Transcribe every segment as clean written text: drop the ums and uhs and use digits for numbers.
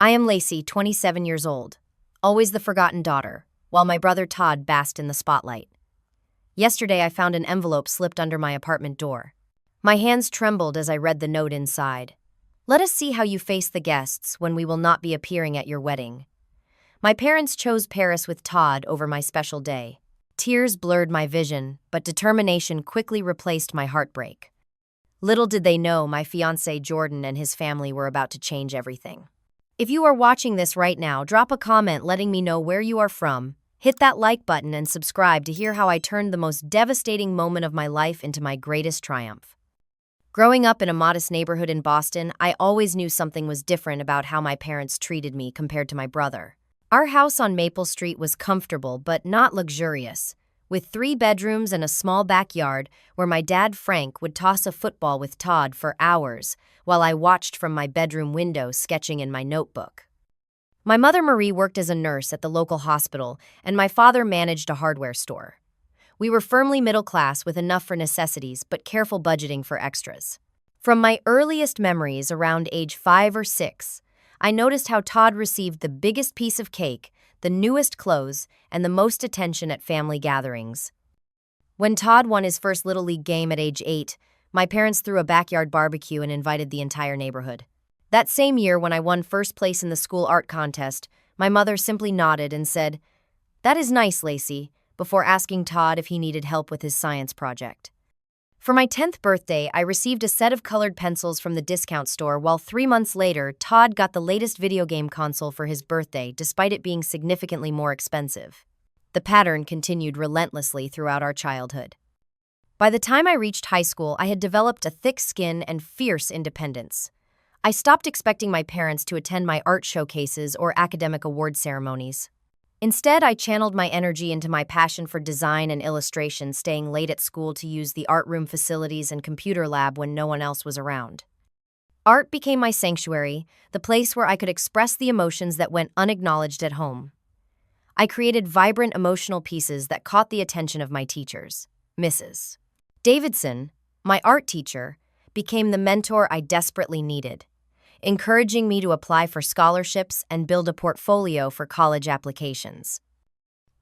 I am Lacey, 27 years old, always the forgotten daughter, while my brother Todd basked in the spotlight. Yesterday, I found an envelope slipped under my apartment door. My hands trembled as I read the note inside. Let us see how you face the guests when we will not be appearing at your wedding. My parents chose Paris with Todd over my special day. Tears blurred my vision, but determination quickly replaced my heartbreak. Little did they know my fiancé Jordan and his family were about to change everything. If you are watching this right now, drop a comment letting me know where you are from. Hit that like button and subscribe to hear how I turned the most devastating moment of my life into my greatest triumph. Growing up in a modest neighborhood in Boston, I always knew something was different about how my parents treated me compared to my brother. Our house on Maple Street was comfortable but not luxurious, with 3 bedrooms and a small backyard where my dad Frank would toss a football with Todd for hours while I watched from my bedroom window sketching in my notebook. My mother Marie worked as a nurse at the local hospital, and my father managed a hardware store. We were firmly middle class with enough for necessities but careful budgeting for extras. From my earliest memories around age 5 or 6, I noticed how Todd received the biggest piece of cake, the newest clothes, and the most attention at family gatherings. When Todd won his first Little League game at age 8, my parents threw a backyard barbecue and invited the entire neighborhood. That same year, when I won first place in the school art contest, my mother simply nodded and said, "That is nice, Lacey," before asking Todd if he needed help with his science project. For my 10th birthday, I received a set of colored pencils from the discount store, while 3 months later, Todd got the latest video game console for his birthday, despite it being significantly more expensive. The pattern continued relentlessly throughout our childhood. By the time I reached high school, I had developed a thick skin and fierce independence. I stopped expecting my parents to attend my art showcases or academic award ceremonies. Instead, I channeled my energy into my passion for design and illustration, staying late at school to use the art room facilities and computer lab when no one else was around. Art became my sanctuary, the place where I could express the emotions that went unacknowledged at home. I created vibrant emotional pieces that caught the attention of my teachers. Mrs. Davidson, my art teacher, became the mentor I desperately needed, encouraging me to apply for scholarships and build a portfolio for college applications.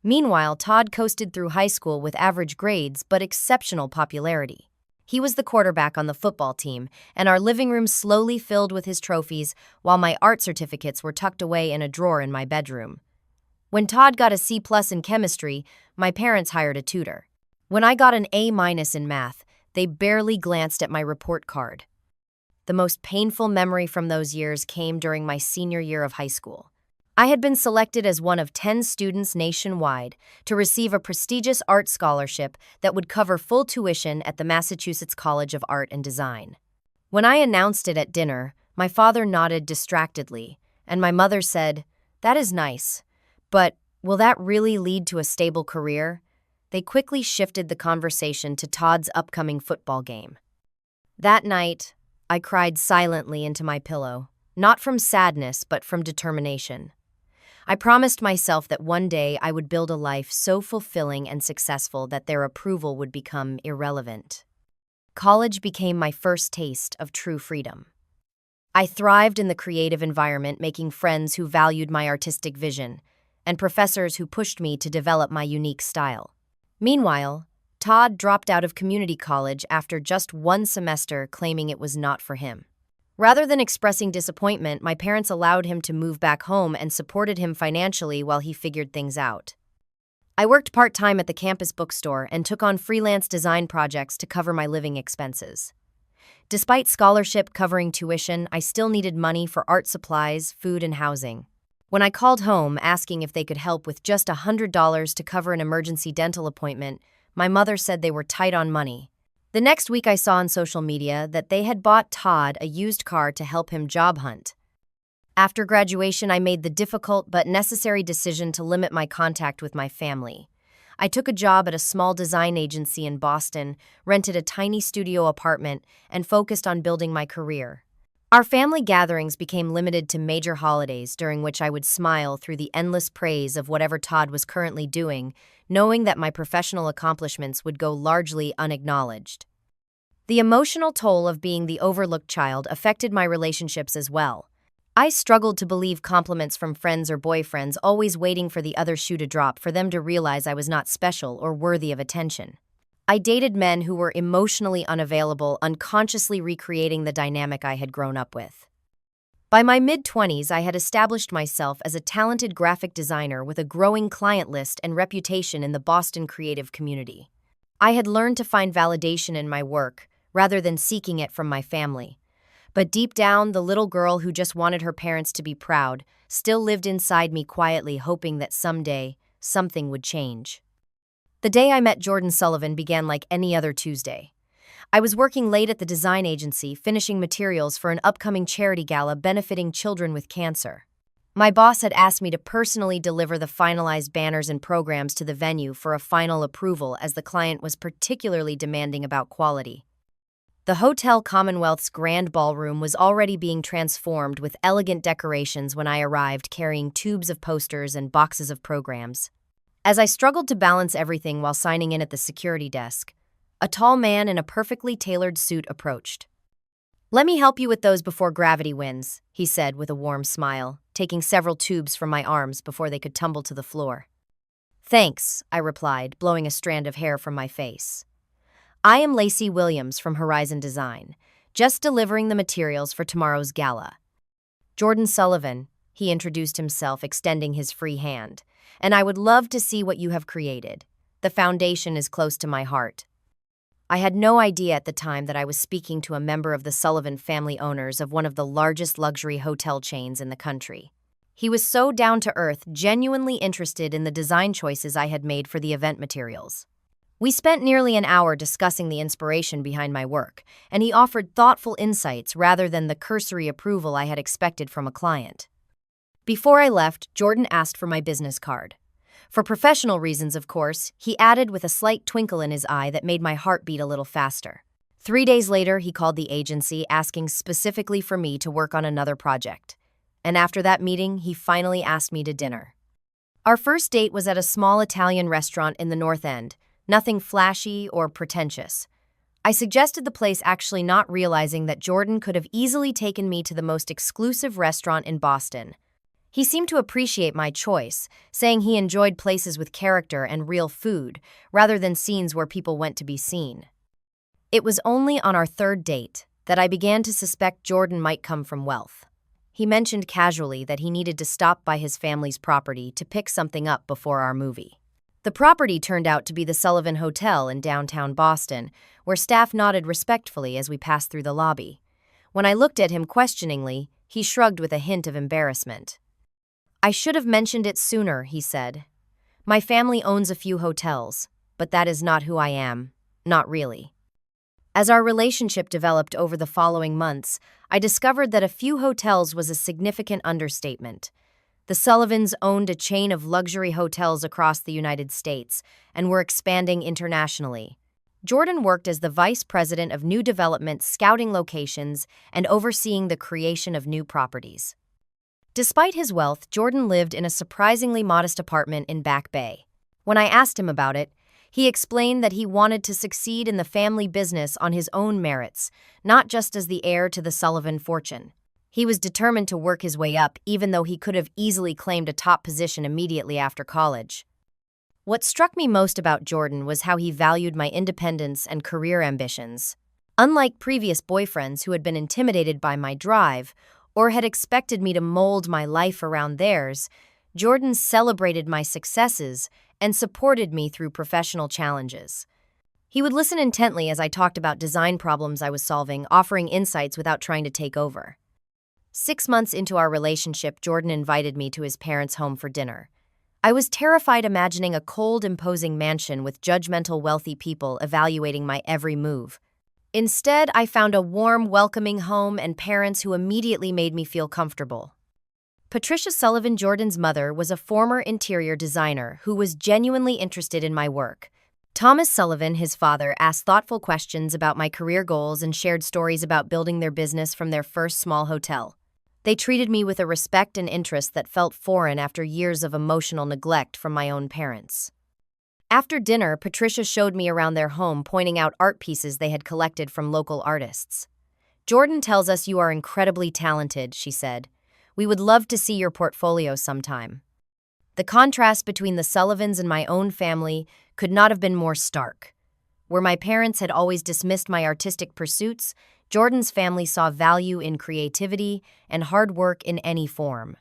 Meanwhile, Todd coasted through high school with average grades but exceptional popularity. He was the quarterback on the football team, and our living room slowly filled with his trophies, while my art certificates were tucked away in a drawer in my bedroom. When Todd got a C+ in chemistry, my parents hired a tutor. When I got an A- in math, they barely glanced at my report card. The most painful memory from those years came during my senior year of high school. I had been selected as one of 10 students nationwide to receive a prestigious art scholarship that would cover full tuition at the Massachusetts College of Art and Design. When I announced it at dinner, my father nodded distractedly, and my mother said, "That is nice, but will that really lead to a stable career?" They quickly shifted the conversation to Todd's upcoming football game. That night, I cried silently into my pillow, not from sadness but from determination. I promised myself that one day I would build a life so fulfilling and successful that their approval would become irrelevant. College became my first taste of true freedom. I thrived in the creative environment, making friends who valued my artistic vision, and professors who pushed me to develop my unique style. Meanwhile, Todd dropped out of community college after just 1 semester, claiming it was not for him. Rather than expressing disappointment, my parents allowed him to move back home and supported him financially while he figured things out. I worked part-time at the campus bookstore and took on freelance design projects to cover my living expenses. Despite scholarship covering tuition, I still needed money for art supplies, food, and housing. When I called home asking if they could help with just $100 to cover an emergency dental appointment, my mother said they were tight on money. The next week, I saw on social media that they had bought Todd a used car to help him job hunt. After graduation, I made the difficult but necessary decision to limit my contact with my family. I took a job at a small design agency in Boston, rented a tiny studio apartment, and focused on building my career. Our family gatherings became limited to major holidays, during which I would smile through the endless praise of whatever Todd was currently doing, knowing that my professional accomplishments would go largely unacknowledged. The emotional toll of being the overlooked child affected my relationships as well. I struggled to believe compliments from friends or boyfriends, always waiting for the other shoe to drop for them to realize I was not special or worthy of attention. I dated men who were emotionally unavailable, unconsciously recreating the dynamic I had grown up with. By my mid-20s, I had established myself as a talented graphic designer with a growing client list and reputation in the Boston creative community. I had learned to find validation in my work, rather than seeking it from my family. But deep down, the little girl who just wanted her parents to be proud still lived inside me, quietly hoping that someday, something would change. The day I met Jordan Sullivan began like any other Tuesday. I was working late at the design agency, finishing materials for an upcoming charity gala benefiting children with cancer. My boss had asked me to personally deliver the finalized banners and programs to the venue for a final approval, as the client was particularly demanding about quality. The Hotel Commonwealth's grand ballroom was already being transformed with elegant decorations when I arrived, carrying tubes of posters and boxes of programs. As I struggled to balance everything while signing in at the security desk, a tall man in a perfectly tailored suit approached. "Let me help you with those before gravity wins," he said with a warm smile, taking several tubes from my arms before they could tumble to the floor. "Thanks," I replied, blowing a strand of hair from my face. "I am Lacey Williams from Horizon Design, just delivering the materials for tomorrow's gala." "Jordan Sullivan," he introduced himself, extending his free hand, "and I would love to see what you have created. The foundation is close to my heart." I had no idea at the time that I was speaking to a member of the Sullivan family, owners of one of the largest luxury hotel chains in the country. He was so down to earth, genuinely interested in the design choices I had made for the event materials. We spent nearly an hour discussing the inspiration behind my work, and he offered thoughtful insights rather than the cursory approval I had expected from a client. Before I left, Jordan asked for my business card. For professional reasons, of course, he added with a slight twinkle in his eye that made my heart beat a little faster. 3 days later, he called the agency, asking specifically for me to work on another project. And after that meeting, he finally asked me to dinner. Our first date was at a small Italian restaurant in the North End, nothing flashy or pretentious. I suggested the place, actually not realizing that Jordan could have easily taken me to the most exclusive restaurant in Boston. He seemed to appreciate my choice, saying he enjoyed places with character and real food, rather than scenes where people went to be seen. It was only on our third date that I began to suspect Jordan might come from wealth. He mentioned casually that he needed to stop by his family's property to pick something up before our movie. The property turned out to be the Sullivan Hotel in downtown Boston, where staff nodded respectfully as we passed through the lobby. When I looked at him questioningly, he shrugged with a hint of embarrassment. "I should have mentioned it sooner," he said. "My family owns a few hotels, but that is not who I am, not really." As our relationship developed over the following months, I discovered that a few hotels was a significant understatement. The Sullivans owned a chain of luxury hotels across the United States and were expanding internationally. Jordan worked as the vice president of new development, scouting locations and overseeing the creation of new properties. Despite his wealth, Jordan lived in a surprisingly modest apartment in Back Bay. When I asked him about it, he explained that he wanted to succeed in the family business on his own merits, not just as the heir to the Sullivan fortune. He was determined to work his way up, even though he could have easily claimed a top position immediately after college. What struck me most about Jordan was how he valued my independence and career ambitions. Unlike previous boyfriends who had been intimidated by my drive or had expected me to mold my life around theirs, Jordan celebrated my successes and supported me through professional challenges. He would listen intently as I talked about design problems I was solving, offering insights without trying to take over. 6 months into our relationship, Jordan invited me to his parents' home for dinner. I was terrified imagining a cold, imposing mansion with judgmental, wealthy people evaluating my every move. Instead, I found a warm, welcoming home and parents who immediately made me feel comfortable. Patricia Sullivan, Jordan's mother, was a former interior designer who was genuinely interested in my work. Thomas Sullivan, his father, asked thoughtful questions about my career goals and shared stories about building their business from their first small hotel. They treated me with a respect and interest that felt foreign after years of emotional neglect from my own parents. After dinner, Patricia showed me around their home, pointing out art pieces they had collected from local artists. "Jordan tells us you are incredibly talented," she said. We would love to see your portfolio sometime." The contrast between the Sullivans and my own family could not have been more stark. Where my parents had always dismissed my artistic pursuits, Jordan's family saw value in creativity and hard work in any form.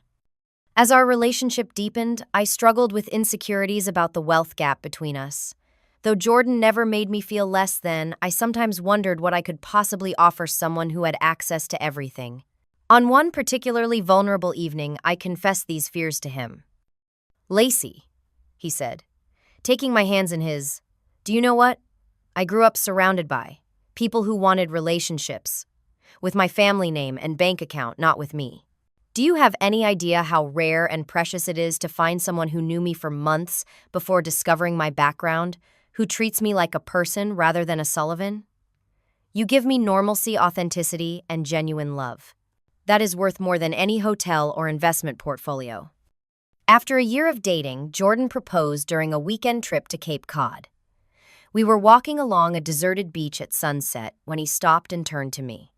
As our relationship deepened, I struggled with insecurities about the wealth gap between us. Though Jordan never made me feel less than, I sometimes wondered what I could possibly offer someone who had access to everything. On one particularly vulnerable evening, I confessed these fears to him. "Lacey," he said, taking my hands in his, "do you know what? I grew up surrounded by people who wanted relationships, with my family name and bank account, not with me. Do you have any idea how rare and precious it is to find someone who knew me for months before discovering my background, who treats me like a person rather than a Sullivan? You give me normalcy, authenticity, and genuine love. That is worth more than any hotel or investment portfolio." After a year of dating, Jordan proposed during a weekend trip to Cape Cod. We were walking along a deserted beach at sunset when he stopped and turned to me.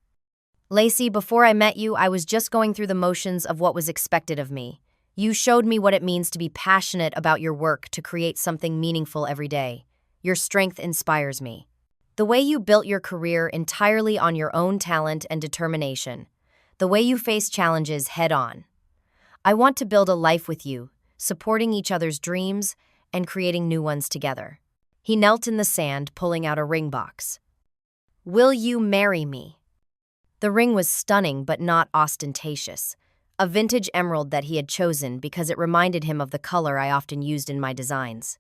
"Lacey, before I met you, I was just going through the motions of what was expected of me. You showed me what it means to be passionate about your work, to create something meaningful every day. Your strength inspires me. The way you built your career entirely on your own talent and determination. The way you face challenges head-on. I want to build a life with you, supporting each other's dreams and creating new ones together." He knelt in the sand, pulling out a ring box. "Will you marry me?" The ring was stunning but not ostentatious, a vintage emerald that he had chosen because it reminded him of the color I often used in my designs.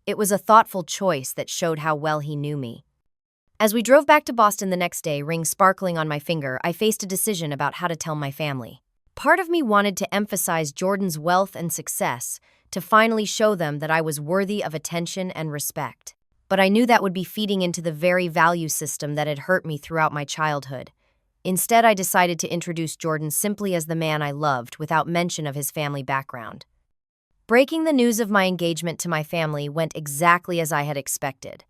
It was a thoughtful choice that showed how well he knew me. As we drove back to Boston the next day, ring sparkling on my finger, I faced a decision about how to tell my family. Part of me wanted to emphasize Jordan's wealth and success, to finally show them that I was worthy of attention and respect. But I knew that would be feeding into the very value system that had hurt me throughout my childhood. Instead, I decided to introduce Jordan simply as the man I loved, without mention of his family background. Breaking the news of my engagement to my family went exactly as I had expected.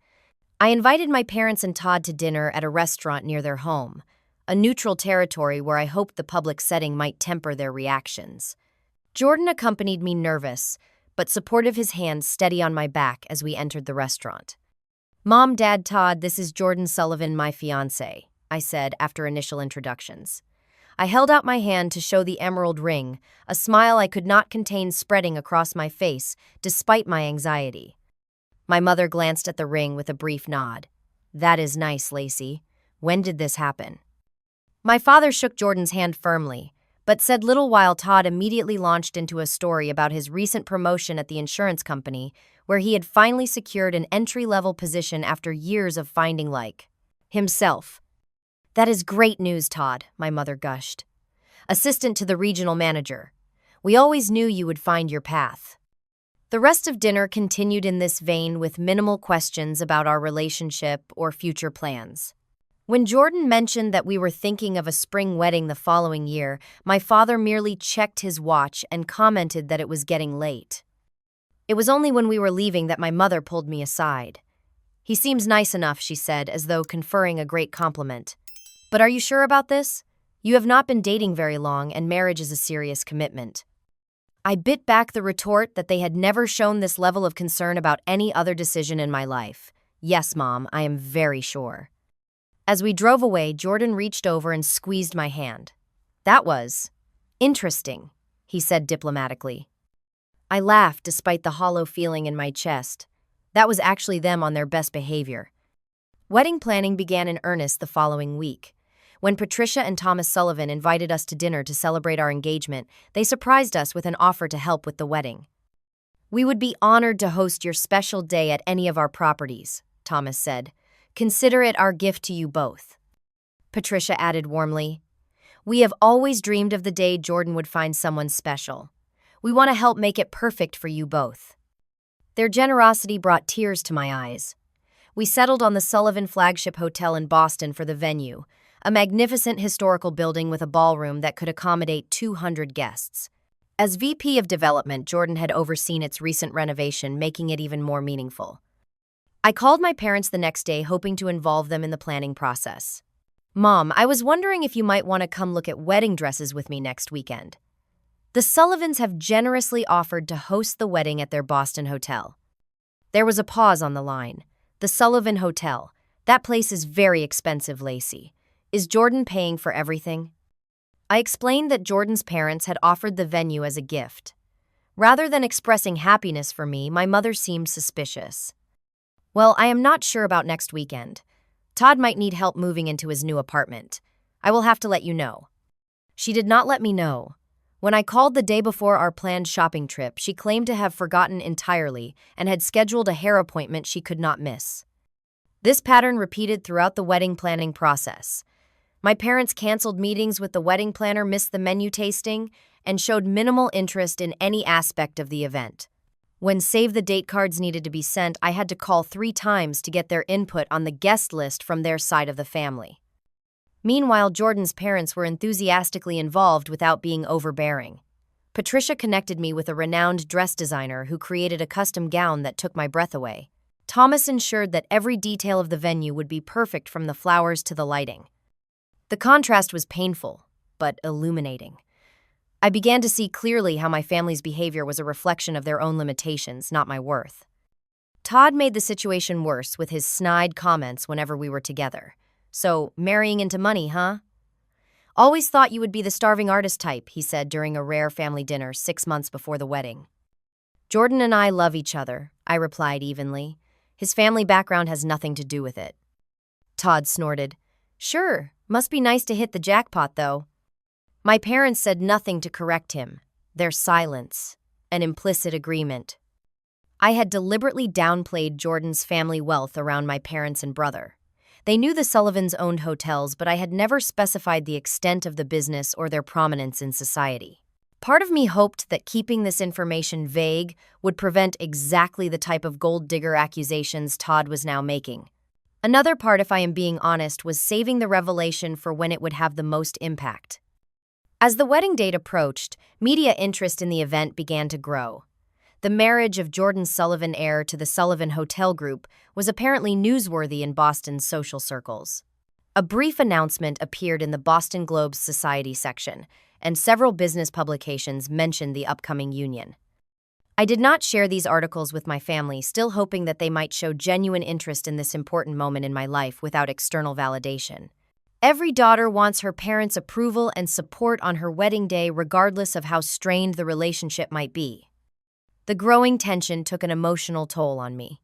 I invited my parents and Todd to dinner at a restaurant near their home, a neutral territory where I hoped the public setting might temper their reactions. Jordan accompanied me, nervous, but supportive, his hands steady on my back as we entered the restaurant. "Mom, Dad, Todd, this is Jordan Sullivan, my fiancé," I said after initial introductions. I held out my hand to show the emerald ring, a smile I could not contain spreading across my face despite my anxiety. My mother glanced at the ring with a brief nod. "That is nice, Lacey. When did this happen?" My father shook Jordan's hand firmly, but said little while Todd immediately launched into a story about his recent promotion at the insurance company, where he had finally secured an entry-level position after years of finding himself. "That is great news, Todd," my mother gushed. "Assistant to the regional manager. We always knew you would find your path." The rest of dinner continued in this vein, with minimal questions about our relationship or future plans. When Jordan mentioned that we were thinking of a spring wedding the following year, my father merely checked his watch and commented that it was getting late. It was only when we were leaving that my mother pulled me aside. "He seems nice enough," she said, as though conferring a great compliment. "But are you sure about this? You have not been dating very long, and marriage is a serious commitment." I bit back the retort that they had never shown this level of concern about any other decision in my life. "Yes, Mom, I am very sure." As we drove away, Jordan reached over and squeezed my hand. "That was interesting," he said diplomatically. I laughed despite the hollow feeling in my chest. That was actually them on their best behavior. Wedding planning began in earnest the following week. When Patricia and Thomas Sullivan invited us to dinner to celebrate our engagement, they surprised us with an offer to help with the wedding. "We would be honored to host your special day at any of our properties," Thomas said. "Consider it our gift to you both." Patricia added warmly, "We have always dreamed of the day Jordan would find someone special. We want to help make it perfect for you both." Their generosity brought tears to my eyes. We settled on the Sullivan Flagship Hotel in Boston for the venue, a magnificent historical building with a ballroom that could accommodate 200 guests. As VP of Development, Jordan had overseen its recent renovation, making it even more meaningful. I called my parents the next day, hoping to involve them in the planning process. "Mom, I was wondering if you might want to come look at wedding dresses with me next weekend." The Sullivans have generously offered to host the wedding at their Boston hotel. There was a pause on the line. The Sullivan Hotel. That place is very expensive, Lacey. Is Jordan paying for everything? I explained that Jordan's parents had offered the venue as a gift. Rather than expressing happiness for me, my mother seemed suspicious. Well, I am not sure about next weekend. Todd might need help moving into his new apartment. I will have to let you know. She did not let me know. When I called the day before our planned shopping trip, she claimed to have forgotten entirely and had scheduled a hair appointment she could not miss. This pattern repeated throughout the wedding planning process. My parents canceled meetings with the wedding planner, missed the menu tasting, and showed minimal interest in any aspect of the event. When save-the-date cards needed to be sent, I had to call 3 times to get their input on the guest list from their side of the family. Meanwhile, Jordan's parents were enthusiastically involved without being overbearing. Patricia connected me with a renowned dress designer who created a custom gown that took my breath away. Thomas ensured that every detail of the venue would be perfect, from the flowers to the lighting. The contrast was painful, but illuminating. I began to see clearly how my family's behavior was a reflection of their own limitations, not my worth. Todd made the situation worse with his snide comments whenever we were together. So, marrying into money, huh? Always thought you would be the starving artist type, he said during a rare family dinner 6 months before the wedding. Jordan and I love each other, I replied evenly. His family background has nothing to do with it. Todd snorted. Sure, must be nice to hit the jackpot, though. My parents said nothing to correct him. Their silence, an implicit agreement. I had deliberately downplayed Jordan's family wealth around my parents and brother. They knew the Sullivans owned hotels, but I had never specified the extent of the business or their prominence in society. Part of me hoped that keeping this information vague would prevent exactly the type of gold digger accusations Todd was now making. Another part, if I am being honest, was saving the revelation for when it would have the most impact. As the wedding date approached, media interest in the event began to grow. The marriage of Jordan Sullivan, heir to the Sullivan Hotel Group, was apparently newsworthy in Boston's social circles. A brief announcement appeared in the Boston Globe's Society section, and several business publications mentioned the upcoming union. I did not share these articles with my family, still hoping that they might show genuine interest in this important moment in my life without external validation. Every daughter wants her parents' approval and support on her wedding day, regardless of how strained the relationship might be. The growing tension took an emotional toll on me.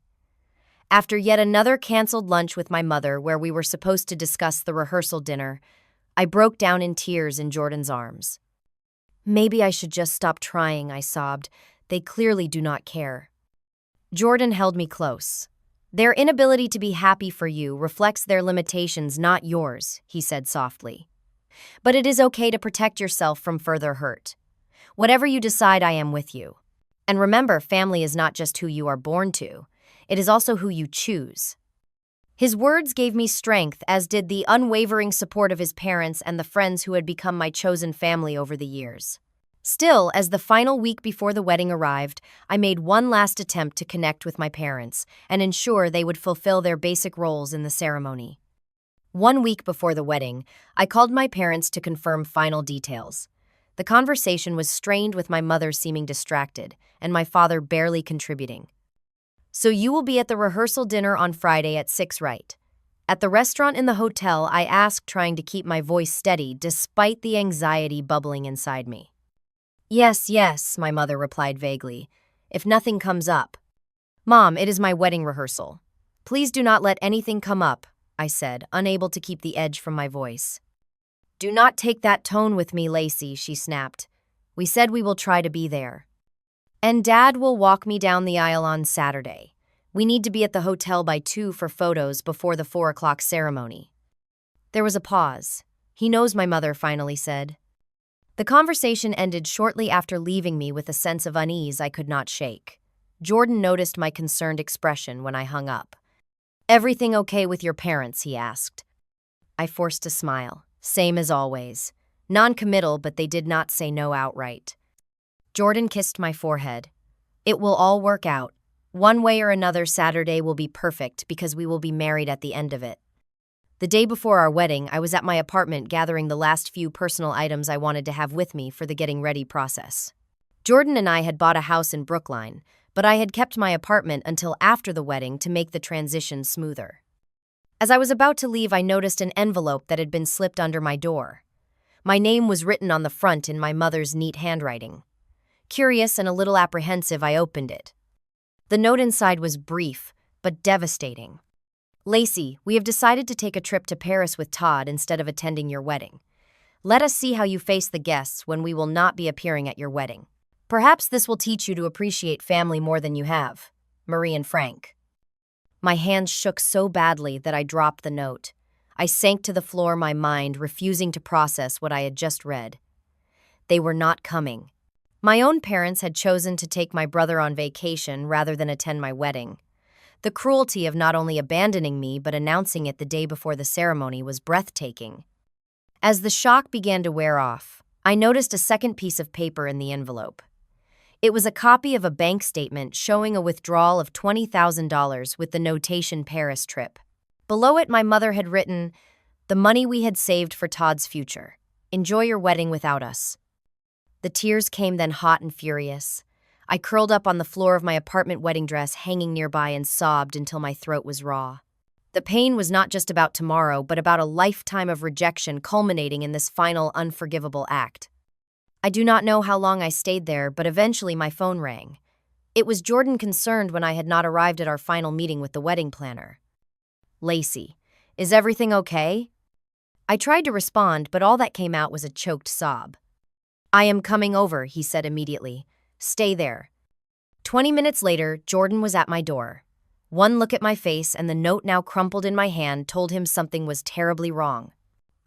After yet another canceled lunch with my mother, where we were supposed to discuss the rehearsal dinner, I broke down in tears in Jordan's arms. Maybe I should just stop trying, I sobbed. They clearly do not care. Jordan held me close. Their inability to be happy for you reflects their limitations, not yours, he said softly. But it is okay to protect yourself from further hurt. Whatever you decide, I am with you. And remember, family is not just who you are born to. It is also who you choose. His words gave me strength, as did the unwavering support of his parents and the friends who had become my chosen family over the years. Still, as the final week before the wedding arrived, I made one last attempt to connect with my parents and ensure they would fulfill their basic roles in the ceremony. 1 week before the wedding, I called my parents to confirm final details. The conversation was strained, with my mother seeming distracted and my father barely contributing. So you will be at the rehearsal dinner on Friday at 6, right? At the restaurant in the hotel, I asked, trying to keep my voice steady despite the anxiety bubbling inside me. Yes, my mother replied vaguely, if nothing comes up. Mom, it is my wedding rehearsal. Please do not let anything come up, I said, unable to keep the edge from my voice. Do not take that tone with me, Lacey, she snapped. We said we will try to be there. And Dad will walk me down the aisle on Saturday. We need to be at the hotel by 2 for photos before the 4 o'clock ceremony. There was a pause. He knows, my mother finally said. The conversation ended shortly after, leaving me with a sense of unease I could not shake. Jordan noticed my concerned expression when I hung up. Everything okay with your parents? He asked. I forced a smile. Same as always. Non-committal, but they did not say no outright. Jordan kissed my forehead. It will all work out. One way or another, Saturday will be perfect because we will be married at the end of it. The day before our wedding, I was at my apartment gathering the last few personal items I wanted to have with me for the getting ready process. Jordan and I had bought a house in Brookline, but I had kept my apartment until after the wedding to make the transition smoother. As I was about to leave, I noticed an envelope that had been slipped under my door. My name was written on the front in my mother's neat handwriting. Curious and a little apprehensive, I opened it. The note inside was brief, but devastating. Lacey, we have decided to take a trip to Paris with Todd instead of attending your wedding. Let us see how you face the guests when we will not be appearing at your wedding. Perhaps this will teach you to appreciate family more than you have. Marie and Frank. My hands shook so badly that I dropped the note. I sank to the floor, my mind refusing to process what I had just read. They were not coming. My own parents had chosen to take my brother on vacation rather than attend my wedding. The cruelty of not only abandoning me but announcing it the day before the ceremony was breathtaking. As the shock began to wear off, I noticed a second piece of paper in the envelope. It was a copy of a bank statement showing a withdrawal of $20,000 with the notation Paris trip. Below it, my mother had written, "The money we had saved for Todd's future. Enjoy your wedding without us." The tears came then, hot and furious. I curled up on the floor of my apartment wedding dress hanging nearby and sobbed until my throat was raw. The pain was not just about tomorrow, but about a lifetime of rejection culminating in this final unforgivable act. I do not know how long I stayed there, but eventually my phone rang. It was Jordan, concerned when I had not arrived at our final meeting with the wedding planner. "Lacey, is everything okay?" I tried to respond, but all that came out was a choked sob. "I am coming over," he said immediately. "Stay there." 20 minutes later, Jordan was at my door. One look at my face and the note now crumpled in my hand told him something was terribly wrong.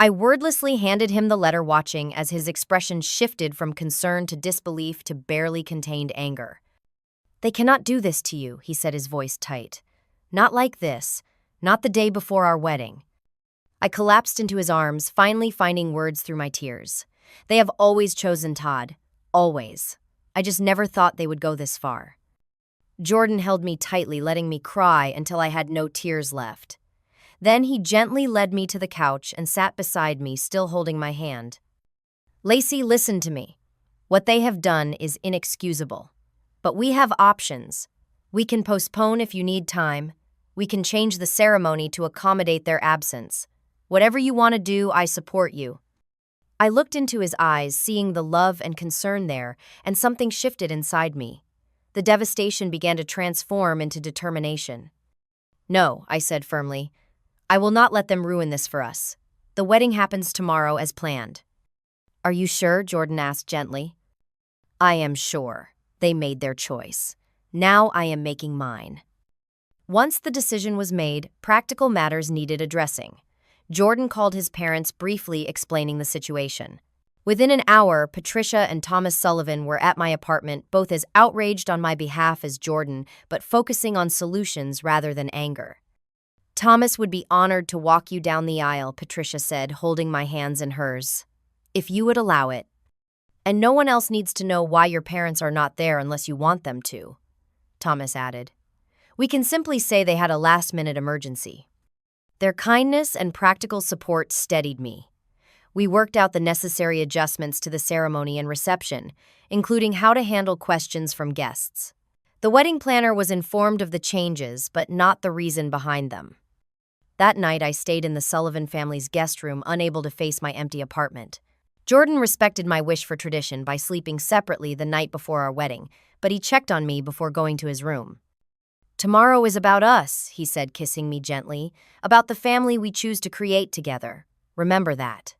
I wordlessly handed him the letter, watching as his expression shifted from concern to disbelief to barely contained anger. "They cannot do this to you," he said, his voice tight. "Not like this. Not the day before our wedding." I collapsed into his arms, finally finding words through my tears. "They have always chosen Todd. Always. I just never thought they would go this far." Jordan held me tightly, letting me cry until I had no tears left. Then he gently led me to the couch and sat beside me, still holding my hand. "Lacey, listen to me. What they have done is inexcusable. But we have options. We can postpone if you need time. We can change the ceremony to accommodate their absence. Whatever you want to do, I support you." I looked into his eyes, seeing the love and concern there, and something shifted inside me. The devastation began to transform into determination. "No," I said firmly. "I will not let them ruin this for us. The wedding happens tomorrow as planned." "Are you sure?" Jordan asked gently. "I am sure. They made their choice. Now I am making mine." Once the decision was made, practical matters needed addressing. Jordan called his parents, briefly explaining the situation. Within an hour, Patricia and Thomas Sullivan were at my apartment, both as outraged on my behalf as Jordan, but focusing on solutions rather than anger. "Thomas would be honored to walk you down the aisle," Patricia said, holding my hands in hers. "If you would allow it. And no one else needs to know why your parents are not there unless you want them to," Thomas added. "We can simply say they had a last-minute emergency." Their kindness and practical support steadied me. We worked out the necessary adjustments to the ceremony and reception, including how to handle questions from guests. The wedding planner was informed of the changes, but not the reason behind them. That night, I stayed in the Sullivan family's guest room, unable to face my empty apartment. Jordan respected my wish for tradition by sleeping separately the night before our wedding, but he checked on me before going to his room. "Tomorrow is about us," he said, kissing me gently, "about the family we choose to create together. Remember that."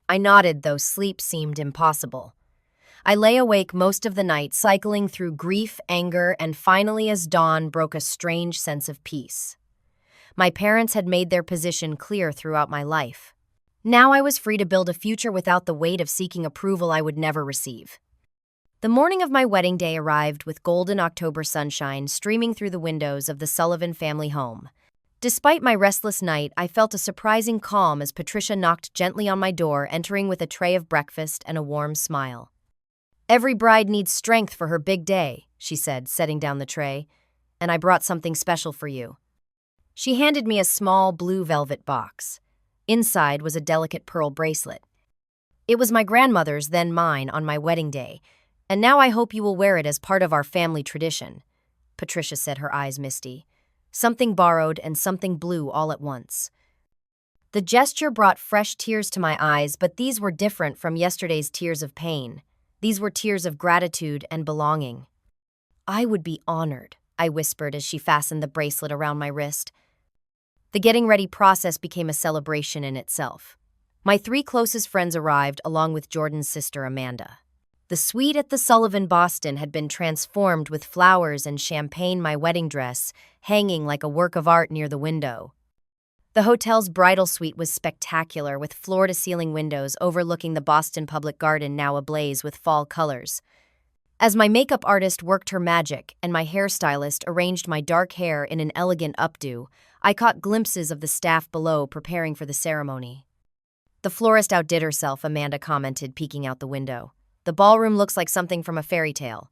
I nodded, though sleep seemed impossible. I lay awake most of the night, cycling through grief, anger, and finally, as dawn broke, a strange sense of peace. My parents had made their position clear throughout my life. Now I was free to build a future without the weight of seeking approval I would never receive. The morning of my wedding day arrived with golden October sunshine streaming through the windows of the Sullivan family home. Despite my restless night, I felt a surprising calm as Patricia knocked gently on my door, entering with a tray of breakfast and a warm smile. "Every bride needs strength for her big day," she said, setting down the tray, "and I brought something special for you." She handed me a small blue velvet box. Inside was a delicate pearl bracelet. It was my grandmother's, then mine, on my wedding day, and now I hope you will wear it as part of our family tradition, Patricia said, her eyes misty. Something borrowed and something blue all at once. The gesture brought fresh tears to my eyes, but these were different from yesterday's tears of pain. These were tears of gratitude and belonging. I would be honored, I whispered as she fastened the bracelet around my wrist. The getting ready process became a celebration in itself. My 3 closest friends arrived, along with Jordan's sister Amanda. The suite at the Sullivan Boston had been transformed with flowers and champagne, my wedding dress hanging like a work of art near the window. The hotel's bridal suite was spectacular, with floor-to-ceiling windows overlooking the Boston Public Garden, now ablaze with fall colors. As my makeup artist worked her magic and my hairstylist arranged my dark hair in an elegant updo, I caught glimpses of the staff below preparing for the ceremony. The florist outdid herself, Amanda commented, peeking out the window. The ballroom looks like something from a fairy tale.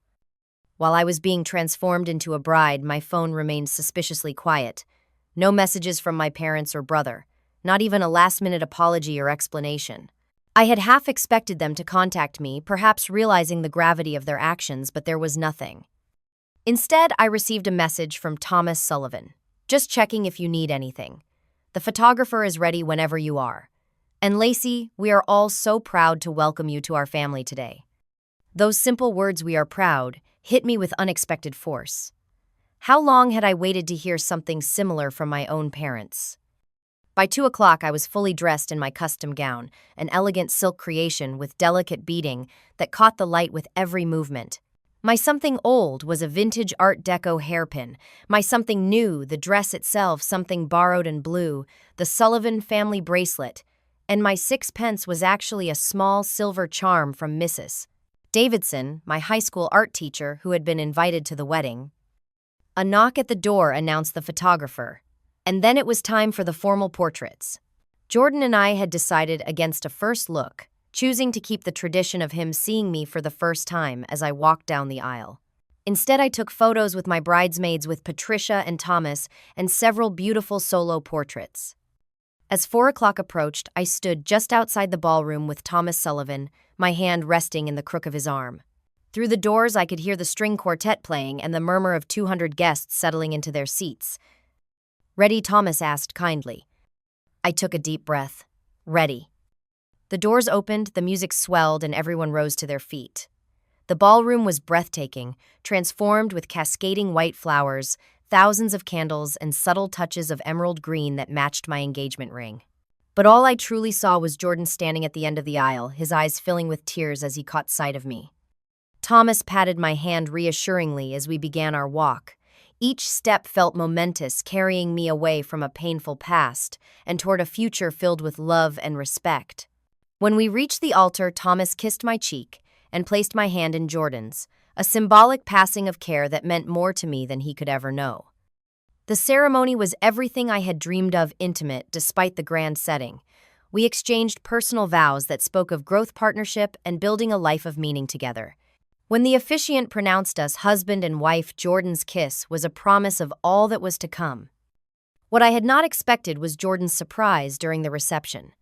While I was being transformed into a bride, my phone remained suspiciously quiet. No messages from my parents or brother, not even a last-minute apology or explanation. I had half expected them to contact me, perhaps realizing the gravity of their actions, but there was nothing. Instead, I received a message from Thomas Sullivan. Just checking if you need anything. The photographer is ready whenever you are. And Lacey, we are all so proud to welcome you to our family today. Those simple words, "we are proud," hit me with unexpected force. How long had I waited to hear something similar from my own parents? By 2 o'clock, I was fully dressed in my custom gown, an elegant silk creation with delicate beading that caught the light with every movement. My something old was a vintage Art Deco hairpin. My something new, the dress itself, something borrowed and blue, the Sullivan family bracelet. And my 6 pence was actually a small silver charm from Mrs. Davidson, my high school art teacher who had been invited to the wedding. A knock at the door announced the photographer, and then it was time for the formal portraits. Jordan and I had decided against a first look, choosing to keep the tradition of him seeing me for the first time as I walked down the aisle. Instead, I took photos with my bridesmaids, with Patricia and Thomas, and several beautiful solo portraits. As 4 o'clock approached, I stood just outside the ballroom with Thomas Sullivan, my hand resting in the crook of his arm. Through the doors, I could hear the string quartet playing and the murmur of 200 guests settling into their seats. "Ready?" Thomas asked kindly. I took a deep breath. Ready. The doors opened, the music swelled, and everyone rose to their feet. The ballroom was breathtaking, transformed with cascading white flowers, thousands of candles, and subtle touches of emerald green that matched my engagement ring. But all I truly saw was Jordan standing at the end of the aisle, his eyes filling with tears as he caught sight of me. Thomas patted my hand reassuringly as we began our walk. Each step felt momentous, carrying me away from a painful past and toward a future filled with love and respect. When we reached the altar, Thomas kissed my cheek and placed my hand in Jordan's, a symbolic passing of care that meant more to me than he could ever know. The ceremony was everything I had dreamed of, intimate despite the grand setting. We exchanged personal vows that spoke of growth, partnership, and building a life of meaning together. When the officiant pronounced us husband and wife, Jordan's kiss was a promise of all that was to come. What I had not expected was Jordan's surprise during the reception.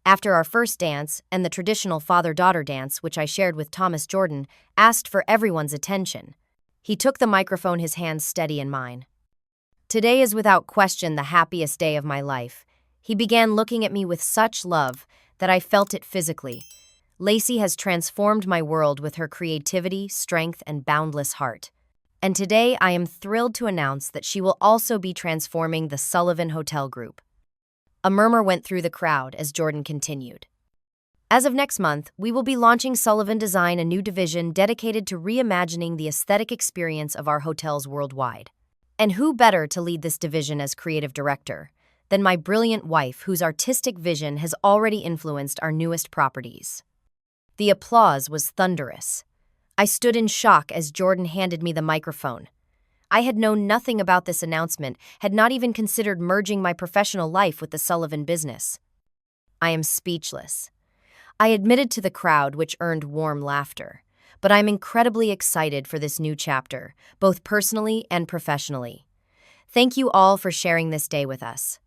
After our first dance and the traditional father-daughter dance, which I shared with Thomas, Jordan asked for everyone's attention. He took the microphone, his hands steady in mine. "Today is without question the happiest day of my life." He began, looking at me with such love that I felt it physically. "Lacey has transformed my world with her creativity, strength, and boundless heart. And today I am thrilled to announce that she will also be transforming the Sullivan Hotel Group." A murmur went through the crowd as Jordan continued. "As of next month, we will be launching Sullivan Design, a new division dedicated to reimagining the aesthetic experience of our hotels worldwide. And who better to lead this division as creative director than my brilliant wife, whose artistic vision has already influenced our newest properties?" The applause was thunderous. I stood in shock as Jordan handed me the microphone. I had known nothing about this announcement, had not even considered merging my professional life with the Sullivan business. I am speechless. I admitted to the crowd, which earned warm laughter. But I'm incredibly excited for this new chapter, both personally and professionally. Thank you all for sharing this day with us.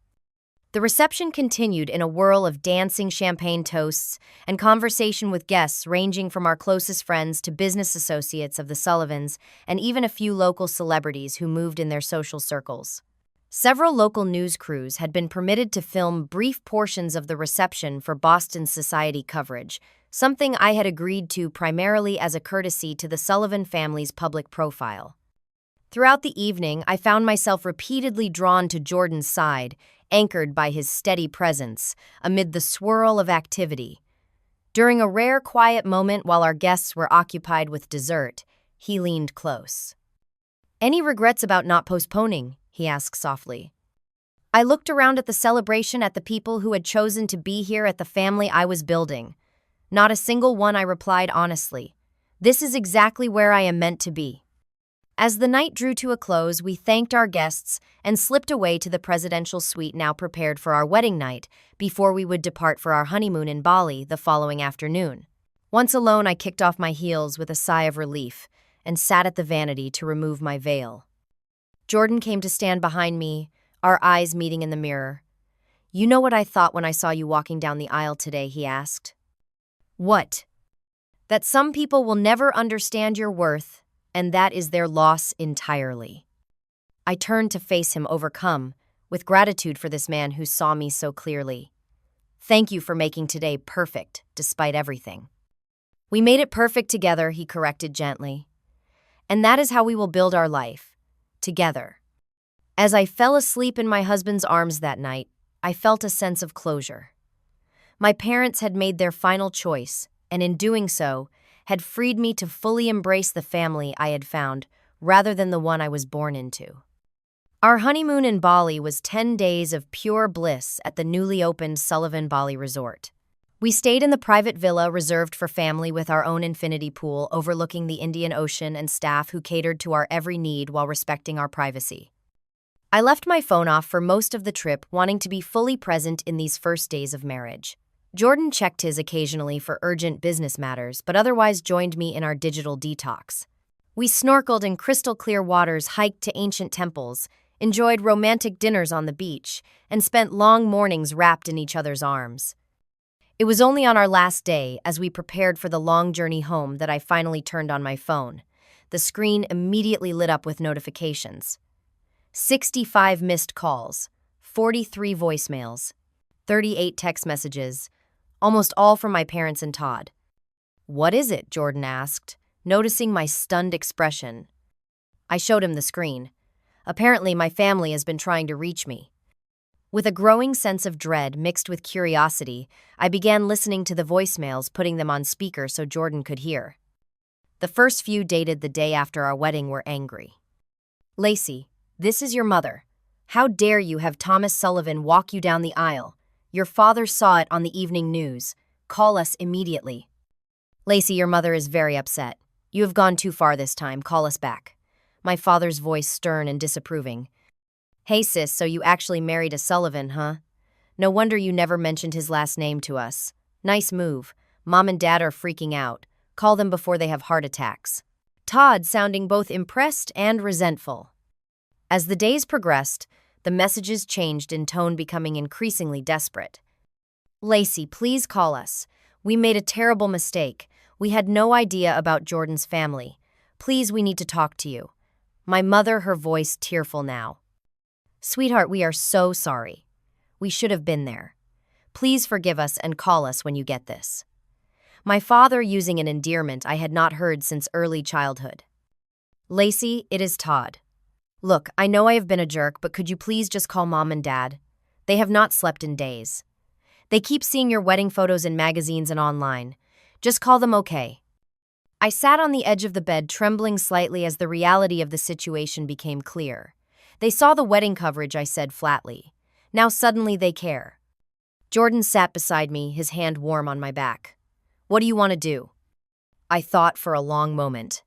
The reception continued in a whirl of dancing champagne toasts and conversation with guests ranging from our closest friends to business associates of the Sullivans and even a few local celebrities who moved in their social circles. Several local news crews had been permitted to film brief portions of the reception for Boston's society coverage, something I had agreed to primarily as a courtesy to the Sullivan family's public profile. Throughout the evening, I found myself repeatedly drawn to Jordan's side, anchored by his steady presence amid the swirl of activity. During a rare quiet moment while our guests were occupied with dessert, he leaned close. "Any regrets about not postponing?" he asked softly. I looked around at the celebration at the people who had chosen to be here at the family I was building. "Not a single one," I replied honestly. "This is exactly where I am meant to be." As the night drew to a close, we thanked our guests and slipped away to the presidential suite now prepared for our wedding night before we would depart for our honeymoon in Bali the following afternoon. Once alone, I kicked off my heels with a sigh of relief and sat at the vanity to remove my veil. Jordan came to stand behind me, our eyes meeting in the mirror. "You know what I thought when I saw you walking down the aisle today?" he asked. "What?" "That some people will never understand your worth, and that is their loss entirely." I turned to face him, overcome with gratitude for this man who saw me so clearly. "Thank you for making today perfect, despite everything." "We made it perfect together," he corrected gently. "And that is how we will build our life, together." As I fell asleep in my husband's arms that night, I felt a sense of closure. My parents had made their final choice, and in doing so, had freed me to fully embrace the family I had found rather than the one I was born into. Our honeymoon in Bali was 10 days of pure bliss at the newly opened Sullivan Bali Resort. We stayed in the private villa reserved for family with our own infinity pool overlooking the Indian Ocean and staff who catered to our every need while respecting our privacy. I left my phone off for most of the trip, wanting to be fully present in these first days of marriage. Jordan checked his occasionally for urgent business matters, but otherwise joined me in our digital detox. We snorkeled in crystal-clear waters, hiked to ancient temples, enjoyed romantic dinners on the beach, and spent long mornings wrapped in each other's arms. It was only on our last day, as we prepared for the long journey home, that I finally turned on my phone. The screen immediately lit up with notifications. 65 missed calls, 43 voicemails, 38 text messages, almost all from my parents and Todd. "What is it?" Jordan asked, noticing my stunned expression. I showed him the screen. Apparently, my family has been trying to reach me. With a growing sense of dread mixed with curiosity, I began listening to the voicemails, putting them on speaker so Jordan could hear. The first few, dated the day after our wedding, were angry. "Lacey, this is your mother. How dare you have Thomas Sullivan walk you down the aisle? Your father saw it on the evening news. Call us immediately." "Lacey, your mother is very upset. You have gone too far this time. Call us back." My father's voice stern and disapproving. "Hey sis, so you actually married a Sullivan, huh? No wonder you never mentioned his last name to us. Nice move. Mom and Dad are freaking out. Call them before they have heart attacks." Todd sounding both impressed and resentful. As the days progressed, the messages changed in tone, becoming increasingly desperate. "Lacey, please call us. We made a terrible mistake. We had no idea about Jordan's family. Please, we need to talk to you." My mother, her voice tearful now. "Sweetheart, we are so sorry. We should have been there. Please forgive us and call us when you get this." My father using an endearment I had not heard since early childhood. "Lacey, it is Todd. Look, I know I have been a jerk, but could you please just call Mom and Dad? They have not slept in days. They keep seeing your wedding photos in magazines and online. Just call them, okay?" I sat on the edge of the bed, trembling slightly as the reality of the situation became clear. "They saw the wedding coverage," I said flatly. "Now suddenly they care." Jordan sat beside me, his hand warm on my back. "What do you want to do?" I thought for a long moment.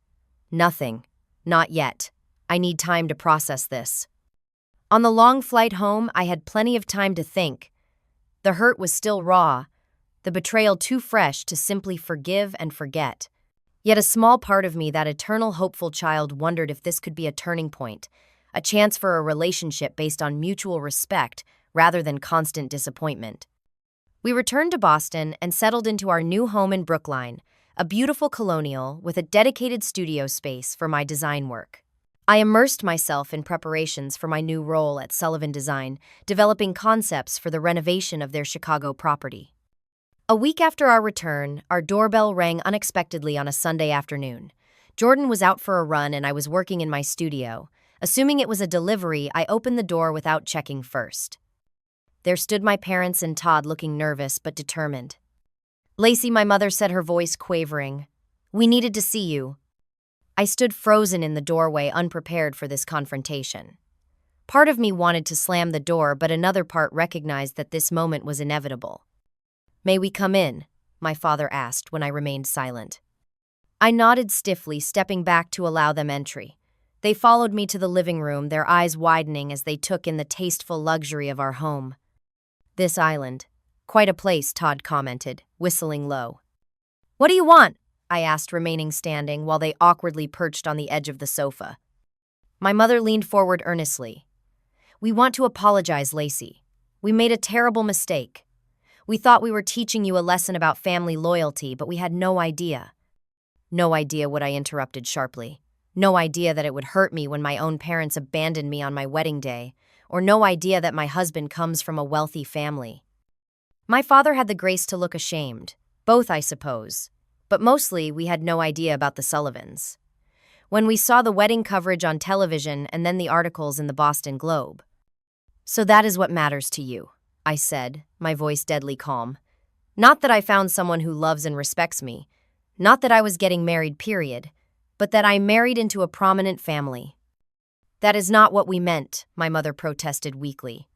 "Nothing. Not yet. I need time to process this." On the long flight home, I had plenty of time to think. The hurt was still raw, the betrayal too fresh to simply forgive and forget. Yet a small part of me, that eternal hopeful child, wondered if this could be a turning point, a chance for a relationship based on mutual respect rather than constant disappointment. We returned to Boston and settled into our new home in Brookline, a beautiful colonial with a dedicated studio space for my design work. I immersed myself in preparations for my new role at Sullivan Design, developing concepts for the renovation of their Chicago property. A week after our return, our doorbell rang unexpectedly on a Sunday afternoon. Jordan was out for a run and I was working in my studio. Assuming it was a delivery, I opened the door without checking first. There stood my parents and Todd looking nervous but determined. "Lacey," my mother said, her voice quavering. "We needed to see you." I stood frozen in the doorway, unprepared for this confrontation. Part of me wanted to slam the door, but another part recognized that this moment was inevitable. "May we come in?" my father asked when I remained silent. I nodded stiffly, stepping back to allow them entry. They followed me to the living room, their eyes widening as they took in the tasteful luxury of our home. "This island. Quite a place," Todd commented, whistling low. "What do you want?" I asked, remaining standing while they awkwardly perched on the edge of the sofa. My mother leaned forward earnestly. "We want to apologize, Lacey. We made a terrible mistake. We thought we were teaching you a lesson about family loyalty, but we had no idea." "No idea what?" I interrupted sharply. "No idea that it would hurt me when my own parents abandoned me on my wedding day, or no idea that my husband comes from a wealthy family." My father had the grace to look ashamed. Both, I suppose. But mostly, we had no idea about the Sullivans. When we saw the wedding coverage on television and then the articles in the Boston Globe. "So that is what matters to you," I said, my voice deadly calm. "Not that I found someone who loves and respects me. Not that I was getting married, period. But that I married into a prominent family." "That is not what we meant," my mother protested weakly.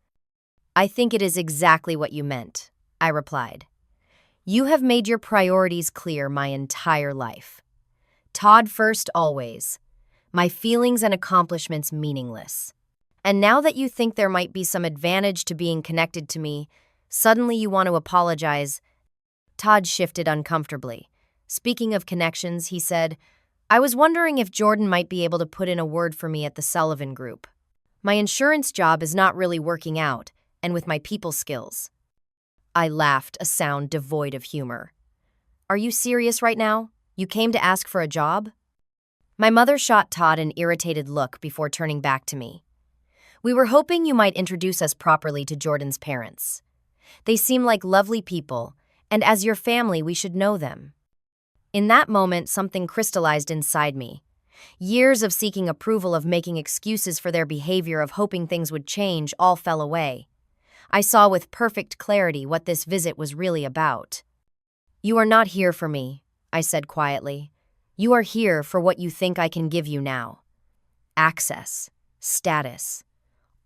"I think it is exactly what you meant," I replied. "You have made your priorities clear my entire life. Todd first always. My feelings and accomplishments meaningless. And now that you think there might be some advantage to being connected to me, suddenly you want to apologize." Todd shifted uncomfortably. "Speaking of connections," he said, "I was wondering if Jordan might be able to put in a word for me at the Sullivan Group. My insurance job is not really working out, and with my people skills." I laughed, a sound devoid of humor. "Are you serious right now? You came to ask for a job?" My mother shot Todd an irritated look before turning back to me. "We were hoping you might introduce us properly to Jordan's parents. They seem like lovely people, and as your family, we should know them." In that moment, something crystallized inside me. Years of seeking approval, of making excuses for their behavior, of hoping things would change, all fell away. I saw with perfect clarity what this visit was really about. "You are not here for me," I said quietly. "You are here for what you think I can give you now. Access, status,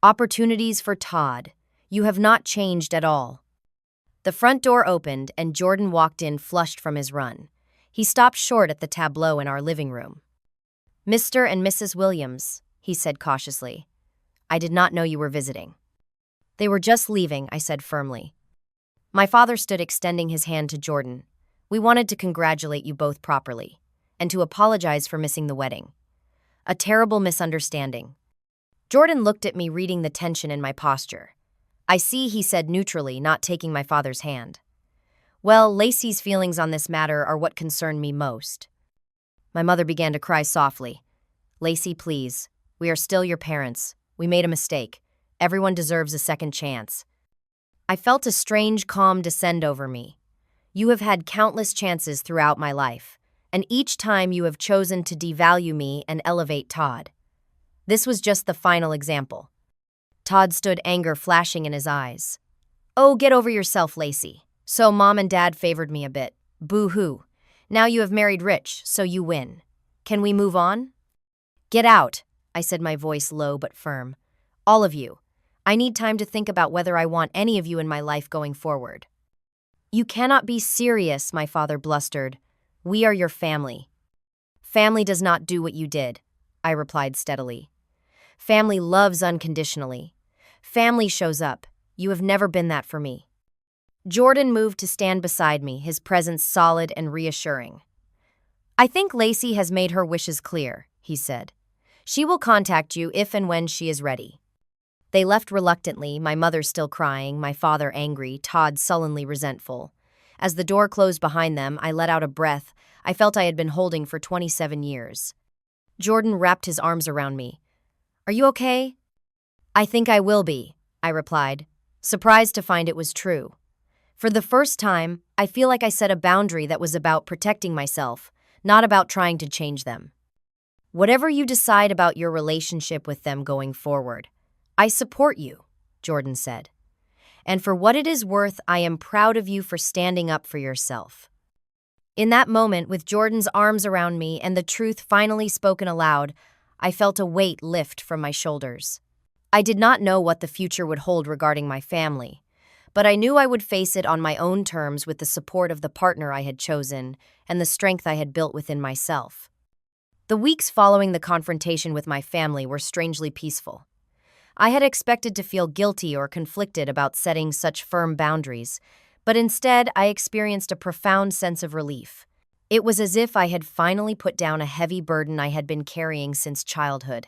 opportunities for Todd. You have not changed at all." The front door opened and Jordan walked in, flushed from his run. He stopped short at the tableau in our living room. "Mr. and Mrs. Williams," he said cautiously. "I did not know you were visiting." "They were just leaving," I said firmly. My father stood, extending his hand to Jordan. "We wanted to congratulate you both properly, and to apologize for missing the wedding. A terrible misunderstanding." Jordan looked at me, reading the tension in my posture. "I see," he said neutrally, not taking my father's hand. "Well, Lacey's feelings on this matter are what concern me most." My mother began to cry softly. "Lacey, please. We are still your parents. We made a mistake. Everyone deserves a second chance." I felt a strange calm descend over me. "You have had countless chances throughout my life, and each time you have chosen to devalue me and elevate Todd. This was just the final example." Todd stood, anger flashing in his eyes. "Oh, get over yourself, Lacey. So Mom and Dad favored me a bit. Boo-hoo. Now you have married rich, so you win. Can we move on?" "Get out," I said, my voice low but firm. "All of you. I need time to think about whether I want any of you in my life going forward." "You cannot be serious," my father blustered. "We are your family." "Family does not do what you did," I replied steadily. "Family loves unconditionally. Family shows up. You have never been that for me." Jordan moved to stand beside me, his presence solid and reassuring. "I think Lacey has made her wishes clear," he said. She will contact you if and when she is ready." They left reluctantly, my mother still crying, my father angry, Todd sullenly resentful. As the door closed behind them, I let out a breath I felt I had been holding for 27 years. Jordan wrapped his arms around me. "Are you okay?" "I think I will be," I replied, surprised to find it was true. For the first time, I feel like I set a boundary that was about protecting myself, not about trying to change them. "Whatever you decide about your relationship with them going forward, I support you," Jordan said. "And for what it is worth, I am proud of you for standing up for yourself." In that moment, with Jordan's arms around me and the truth finally spoken aloud, I felt a weight lift from my shoulders. I did not know what the future would hold regarding my family, but I knew I would face it on my own terms with the support of the partner I had chosen and the strength I had built within myself. The weeks following the confrontation with my family were strangely peaceful. I had expected to feel guilty or conflicted about setting such firm boundaries, but instead I experienced a profound sense of relief. It was as if I had finally put down a heavy burden I had been carrying since childhood.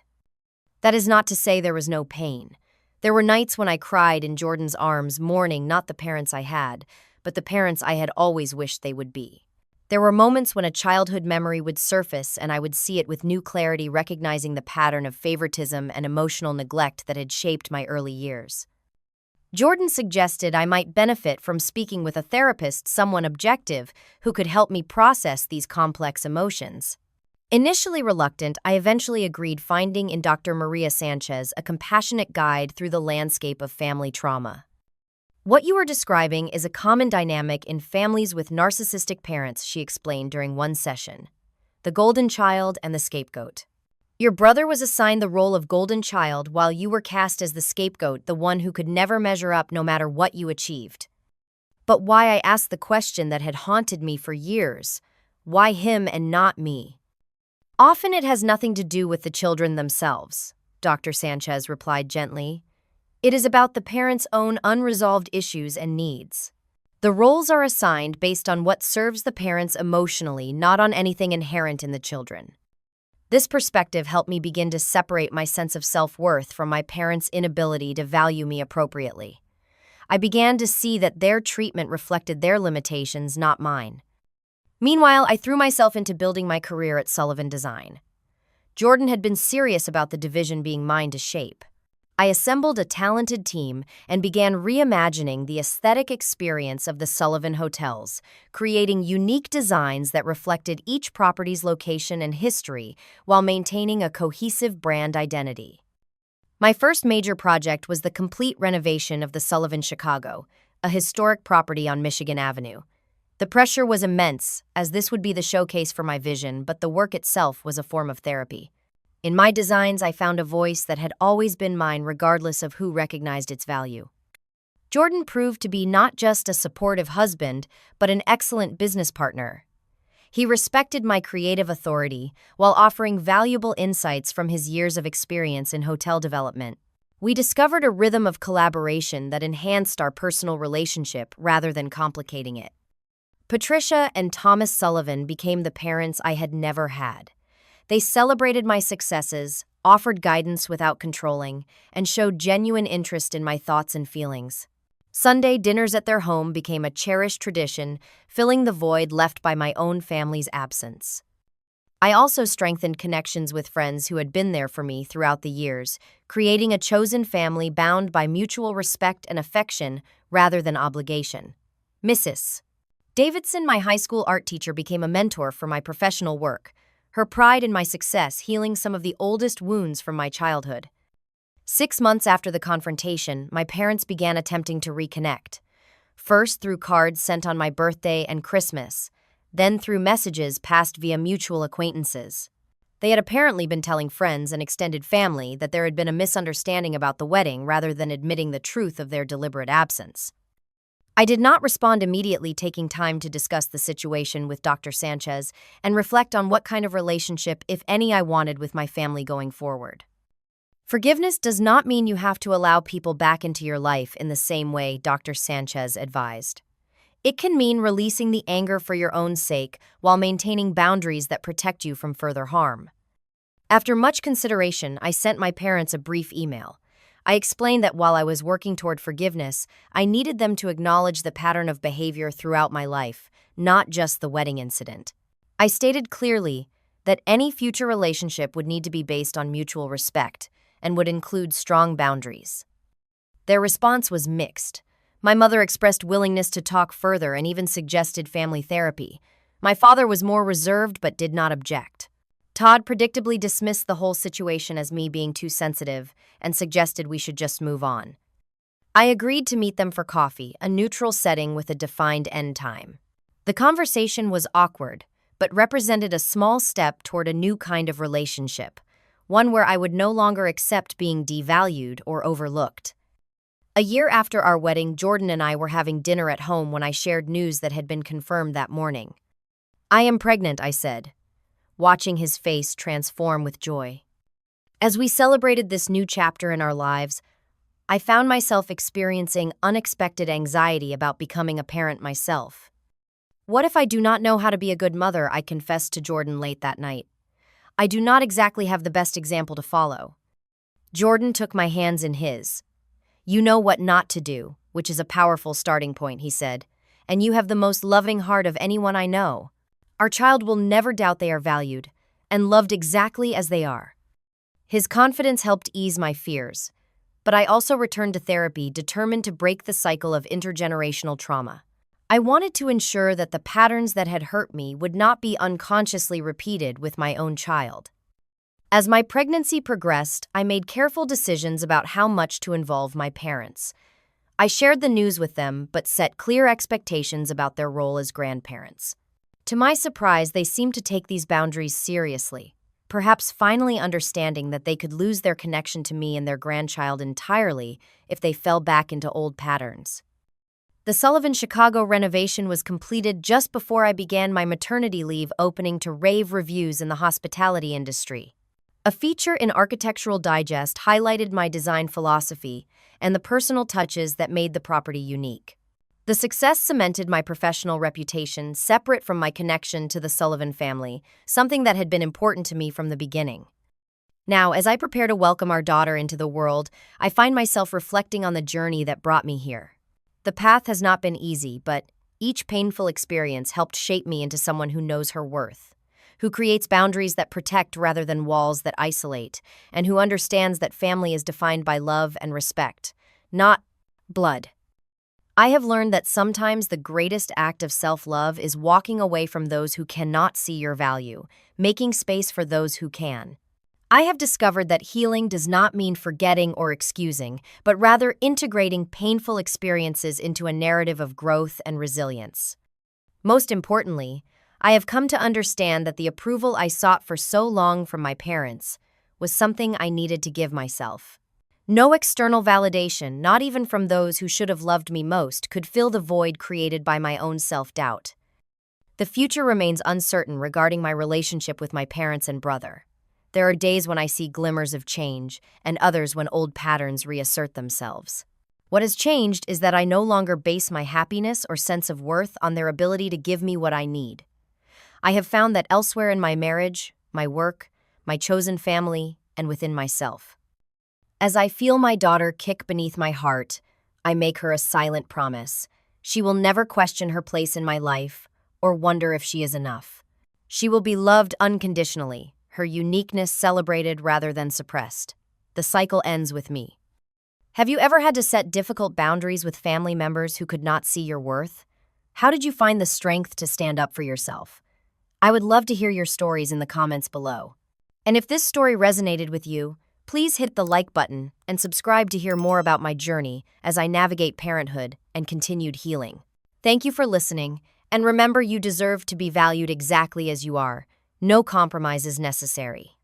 That is not to say there was no pain. There were nights when I cried in Jordan's arms, mourning not the parents I had, but the parents I had always wished they would be. There were moments when a childhood memory would surface and I would see it with new clarity, recognizing the pattern of favoritism and emotional neglect that had shaped my early years. Jordan suggested I might benefit from speaking with a therapist, someone objective, who could help me process these complex emotions. Initially reluctant, I eventually agreed, finding in Dr. Maria Sanchez a compassionate guide through the landscape of family trauma. "What you are describing is a common dynamic in families with narcissistic parents," she explained during one session. "The golden child and the scapegoat. Your brother was assigned the role of golden child while you were cast as the scapegoat, the one who could never measure up no matter what you achieved." But why, I asked the question that had haunted me for years. Why him and not me? "Often it has nothing to do with the children themselves," Dr. Sanchez replied gently. "It is about the parents' own unresolved issues and needs. The roles are assigned based on what serves the parents emotionally, not on anything inherent in the children." This perspective helped me begin to separate my sense of self-worth from my parents' inability to value me appropriately. I began to see that their treatment reflected their limitations, not mine. Meanwhile, I threw myself into building my career at Sullivan Design. Jordan had been serious about the division being mine to shape. I assembled a talented team and began reimagining the aesthetic experience of the Sullivan hotels, creating unique designs that reflected each property's location and history while maintaining a cohesive brand identity. My first major project was the complete renovation of the Sullivan Chicago, a historic property on Michigan Avenue. The pressure was immense, as this would be the showcase for my vision, but the work itself was a form of therapy. In my designs, I found a voice that had always been mine, regardless of who recognized its value. Jordan proved to be not just a supportive husband, but an excellent business partner. He respected my creative authority while offering valuable insights from his years of experience in hotel development. We discovered a rhythm of collaboration that enhanced our personal relationship rather than complicating it. Patricia and Thomas Sullivan became the parents I had never had. They celebrated my successes, offered guidance without controlling, and showed genuine interest in my thoughts and feelings. Sunday dinners at their home became a cherished tradition, filling the void left by my own family's absence. I also strengthened connections with friends who had been there for me throughout the years, creating a chosen family bound by mutual respect and affection rather than obligation. Mrs. Davidson, my high school art teacher, became a mentor for my professional work, her pride in my success healing some of the oldest wounds from my childhood. 6 months after the confrontation, my parents began attempting to reconnect. First through cards sent on my birthday and Christmas, then through messages passed via mutual acquaintances. They had apparently been telling friends and extended family that there had been a misunderstanding about the wedding rather than admitting the truth of their deliberate absence. I did not respond immediately, taking time to discuss the situation with Dr. Sanchez and reflect on what kind of relationship, if any, I wanted with my family going forward. Forgiveness does not mean you have to allow people back into your life in the same way, Dr. Sanchez advised. It can mean releasing the anger for your own sake while maintaining boundaries that protect you from further harm. After much consideration, I sent my parents a brief email. I explained that while I was working toward forgiveness, I needed them to acknowledge the pattern of behavior throughout my life, not just the wedding incident. I stated clearly that any future relationship would need to be based on mutual respect and would include strong boundaries. Their response was mixed. My mother expressed willingness to talk further and even suggested family therapy. My father was more reserved but did not object. Todd predictably dismissed the whole situation as me being too sensitive and suggested we should just move on. I agreed to meet them for coffee, a neutral setting with a defined end time. The conversation was awkward, but represented a small step toward a new kind of relationship, one where I would no longer accept being devalued or overlooked. A year after our wedding, Jordan and I were having dinner at home when I shared news that had been confirmed that morning. "I am pregnant," I said, watching his face transform with joy. As we celebrated this new chapter in our lives, I found myself experiencing unexpected anxiety about becoming a parent myself. "What if I do not know how to be a good mother?" I confessed to Jordan late that night. "I do not exactly have the best example to follow." Jordan took my hands in his. "You know what not to do, which is a powerful starting point," he said, "and you have the most loving heart of anyone I know. Our child will never doubt they are valued and loved exactly as they are." His confidence helped ease my fears, but I also returned to therapy, determined to break the cycle of intergenerational trauma. I wanted to ensure that the patterns that had hurt me would not be unconsciously repeated with my own child. As my pregnancy progressed, I made careful decisions about how much to involve my parents. I shared the news with them, but set clear expectations about their role as grandparents. To my surprise, they seemed to take these boundaries seriously, perhaps finally understanding that they could lose their connection to me and their grandchild entirely if they fell back into old patterns. The Sullivan Chicago renovation was completed just before I began my maternity leave, opening to rave reviews in the hospitality industry. A feature in Architectural Digest highlighted my design philosophy and the personal touches that made the property unique. The success cemented my professional reputation, separate from my connection to the Sullivan family, something that had been important to me from the beginning. Now, as I prepare to welcome our daughter into the world, I find myself reflecting on the journey that brought me here. The path has not been easy, but each painful experience helped shape me into someone who knows her worth, who creates boundaries that protect rather than walls that isolate, and who understands that family is defined by love and respect, not blood. I have learned that sometimes the greatest act of self-love is walking away from those who cannot see your value, making space for those who can. I have discovered that healing does not mean forgetting or excusing, but rather integrating painful experiences into a narrative of growth and resilience. Most importantly, I have come to understand that the approval I sought for so long from my parents was something I needed to give myself. No external validation, not even from those who should have loved me most, could fill the void created by my own self-doubt. The future remains uncertain regarding my relationship with my parents and brother. There are days when I see glimmers of change, and others when old patterns reassert themselves. What has changed is that I no longer base my happiness or sense of worth on their ability to give me what I need. I have found that elsewhere in my marriage, my work, my chosen family, and within myself. As I feel my daughter kick beneath my heart, I make her a silent promise. She will never question her place in my life or wonder if she is enough. She will be loved unconditionally, her uniqueness celebrated rather than suppressed. The cycle ends with me. Have you ever had to set difficult boundaries with family members who could not see your worth? How did you find the strength to stand up for yourself? I would love to hear your stories in the comments below. And if this story resonated with you, please hit the like button and subscribe to hear more about my journey as I navigate parenthood and continued healing. Thank you for listening, and remember, you deserve to be valued exactly as you are. No compromise is necessary.